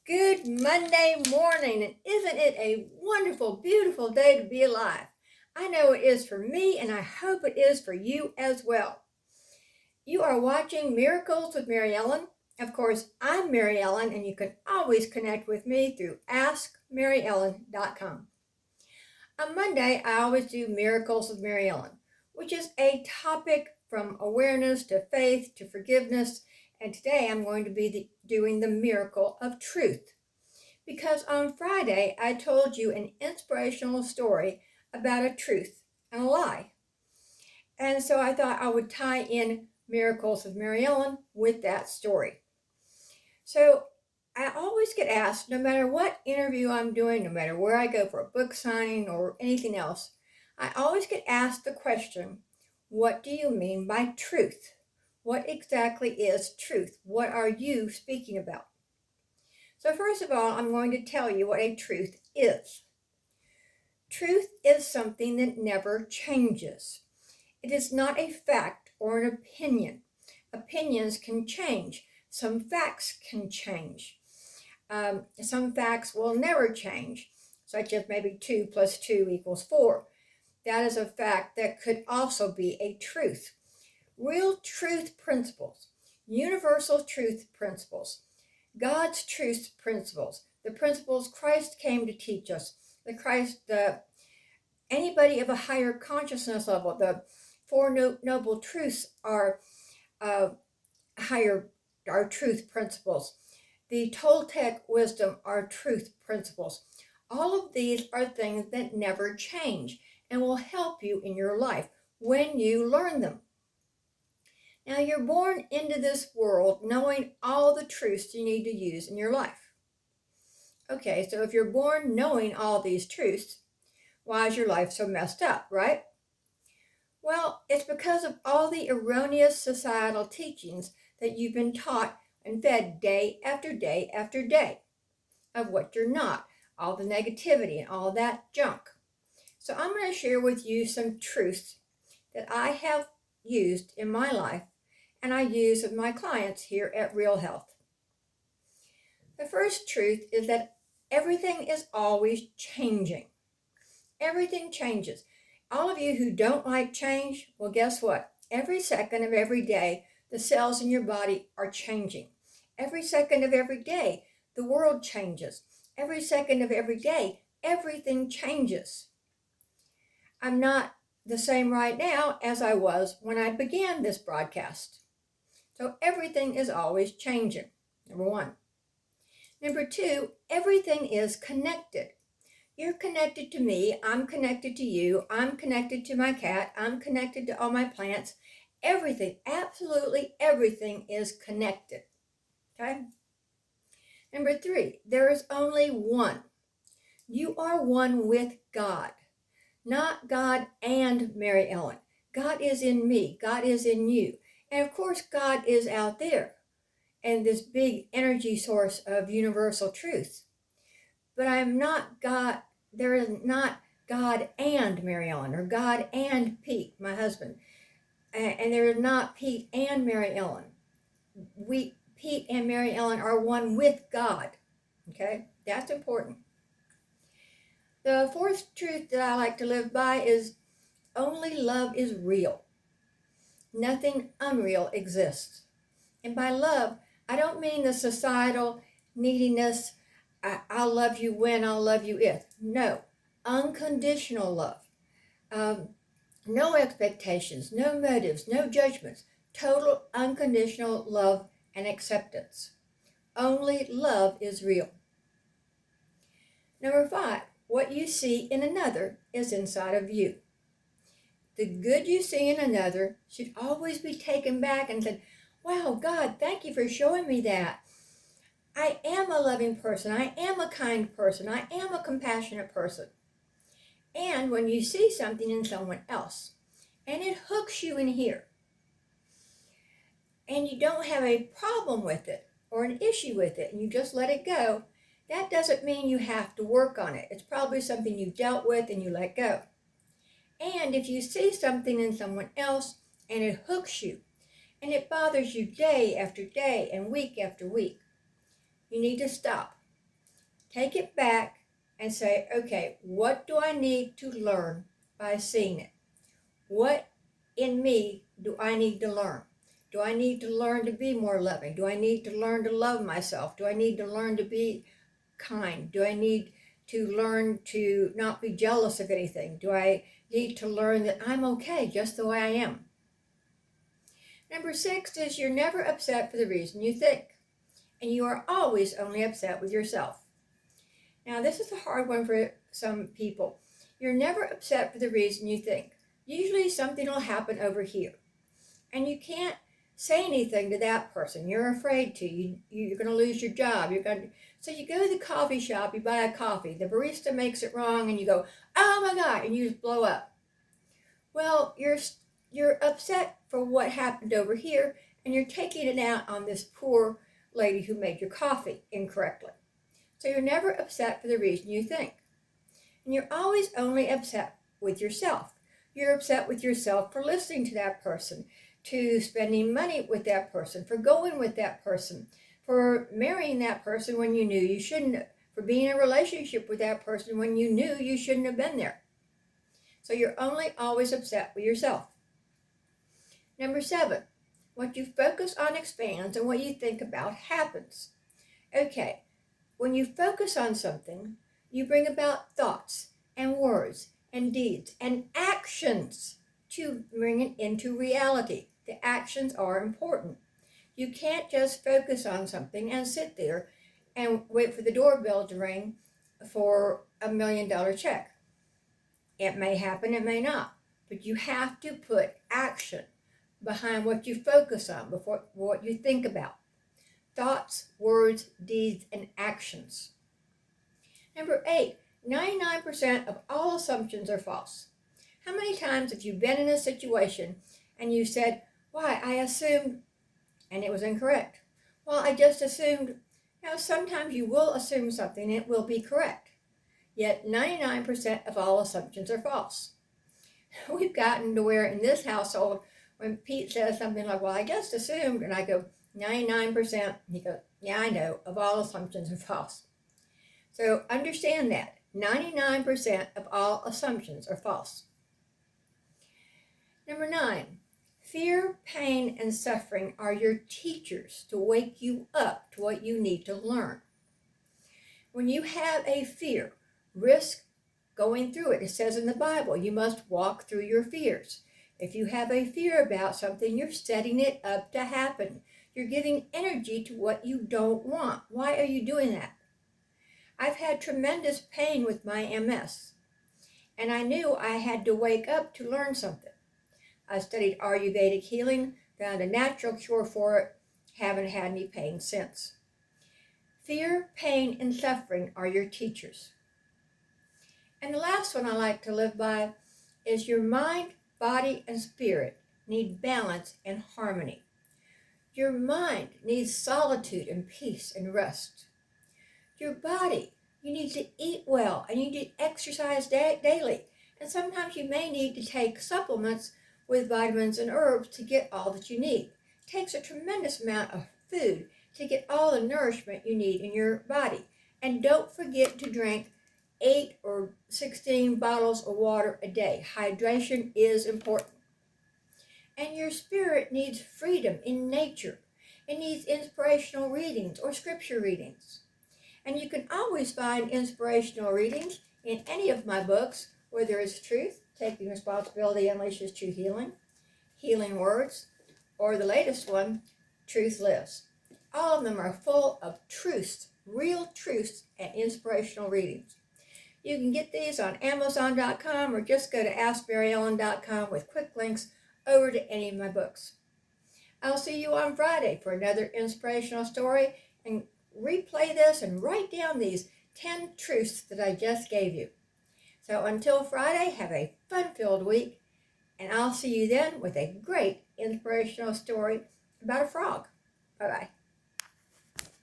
Good Monday morning, and isn't it a wonderful, beautiful day to be alive? I know it is for me, and I hope it is for you as well. You are watching Miracles with Mary Ellen. Of course, I'm Mary Ellen, and you can always connect with me through AskMaryEllen.com. On Monday, I always do Miracles with Mary Ellen, which is a topic from awareness to faith to forgiveness, and today I'm going to be doing the miracle of truth. Because on Friday, I told you an inspirational story about a truth and a lie. And so I thought I would tie in Miracles of Mary Ellen with that story. So I always get asked, no matter what interview I'm doing, no matter where I go for a book signing or anything else, I always get asked the question, what do you mean by truth? What exactly is truth? What are you speaking about? So first of all, I'm going to tell you what a truth is. Truth is something that never changes. It is not a fact or an opinion. Opinions can change. Some facts can change. Some facts will never change, such as maybe 2 plus 2 equals 4. That is a fact that could also be a truth. Real truth principles, universal truth principles, God's truth principles, the principles Christ came to teach us, anybody of a higher consciousness level, the Four Noble Truths are higher, are truth principles. The Toltec wisdom are truth principles. All of these are things that never change and will help you in your life when you learn them. Now, you're born into this world knowing all the truths you need to use in your life. Okay, so if you're born knowing all these truths, why is your life so messed up, right? Well, it's because of all the erroneous societal teachings that you've been taught and fed day after day after day of what you're not, all the negativity and all that junk. So I'm going to share with you some truths that I have used in my life and I use with my clients here at Real Health. The first truth is that everything is always changing. Everything changes. All of you who don't like change, well, guess what? Every second of every day, the cells in your body are changing. Every second of every day, the world changes. Every second of every day, everything changes. I'm not the same right now as I was when I began this broadcast. So everything is always changing, number one. Number two, everything is connected. You're connected to me, I'm connected to you, I'm connected to my cat, I'm connected to all my plants. Everything, absolutely everything is connected. Okay? Number three, there is only one. You are one with God, not God and Mary Ellen. God is in me, God is in you. And of course, God is out there and this big energy source of universal truth. But I'm not God, there is not God and Mary Ellen or God and Pete, my husband. And there is not Pete and Mary Ellen. Pete and Mary Ellen are one with God. Okay, that's important. The fourth truth that I like to live by is only love is real. Nothing unreal exists. And by love, I don't mean the societal neediness, I'll love you when, I'll love you if. No, unconditional love. No expectations, no motives, no judgments. Total unconditional love and acceptance. Only love is real. Number five, what you see in another is inside of you. The good you see in another should always be taken back and said, wow, God, thank you for showing me that. I am a loving person. I am a kind person. I am a compassionate person. And when you see something in someone else, and it hooks you in here, and you don't have a problem with it or an issue with it, and you just let it go, that doesn't mean you have to work on it. It's probably something you dealt with and you let go. And if you see something in someone else and it hooks you and it bothers you day after day and week after week, you need to stop. Take it back and say, okay, what do I need to learn by seeing it? What in me do I need to learn? Do I need to learn to be more loving? Do I need to learn to love myself? Do I need to learn to be kind? Do I need to learn to not be jealous of anything? Do I need to learn that I'm okay just the way I am? Number 6 is you're never upset for the reason you think, and you are always only upset with yourself. Now, this is a hard one for some people. You're never upset for the reason you think. Usually something will happen over here, and you can't say anything to that person. You're afraid to. You're going to lose your job. So you go to the coffee shop, you buy a coffee. The barista makes it wrong, and you go, oh my God, and you just blow up. Well, you're upset for what happened over here, and you're taking it out on this poor lady who made your coffee incorrectly. So you're never upset for the reason you think. And you're always only upset with yourself. You're upset with yourself for listening to that person, to spending money with that person, for going with that person, for marrying that person when you knew you shouldn't, for being in a relationship with that person when you knew you shouldn't have been there. So you're only always upset with yourself. Number 7, what you focus on expands and what you think about happens. Okay, when you focus on something, you bring about thoughts and words and deeds and actions to bring it into reality. The actions are important. You can't just focus on something and sit there and wait for the doorbell to ring for $1 million check. It may happen, it may not, but you have to put action behind what you focus on, before what you think about. Thoughts, words, deeds, and actions. Number 8, 99% of all assumptions are false. How many times have you been in a situation and you said, why, I assumed, and it was incorrect? Well, I just assumed. Now, sometimes you will assume something and it will be correct. Yet 99% of all assumptions are false. We've gotten to where in this household, when Pete says something like, well, I just assumed, and I go, 99%, and he goes, yeah, I know, of all assumptions are false. So understand that 99% of all assumptions are false. Number 9, fear, pain, and suffering are your teachers to wake you up to what you need to learn. When you have a fear, risk going through it. It says in the Bible, you must walk through your fears. If you have a fear about something, you're setting it up to happen. You're giving energy to what you don't want. Why are you doing that? I've had tremendous pain with my MS, and I knew I had to wake up to learn something. I studied Ayurvedic healing, found a natural cure for it, haven't had any pain since. Fear, pain, and suffering are your teachers. And the last one I like to live by is your mind, body, and spirit need balance and harmony. Your mind needs solitude and peace and rest. Your body, you need to eat well and you need to exercise daily. And sometimes you may need to take supplements with vitamins and herbs to get all that you need. It takes a tremendous amount of food to get all the nourishment you need in your body. And don't forget to drink 8 or 16 bottles of water a day. Hydration is important. And your spirit needs freedom in nature. It needs inspirational readings or scripture readings. And you can always find inspirational readings in any of my books, where there is truth, Taking Responsibility Unleashes True Healing, Healing Words, or the latest one, Truth Lives. All of them are full of truths, real truths, and inspirational readings. You can get these on Amazon.com or just go to AskMaryEllen.com with quick links over to any of my books. I'll see you on Friday for another inspirational story, and replay this and write down these 10 truths that I just gave you. So until Friday, have a fun-filled week, and I'll see you then with a great inspirational story about a frog. Bye-bye.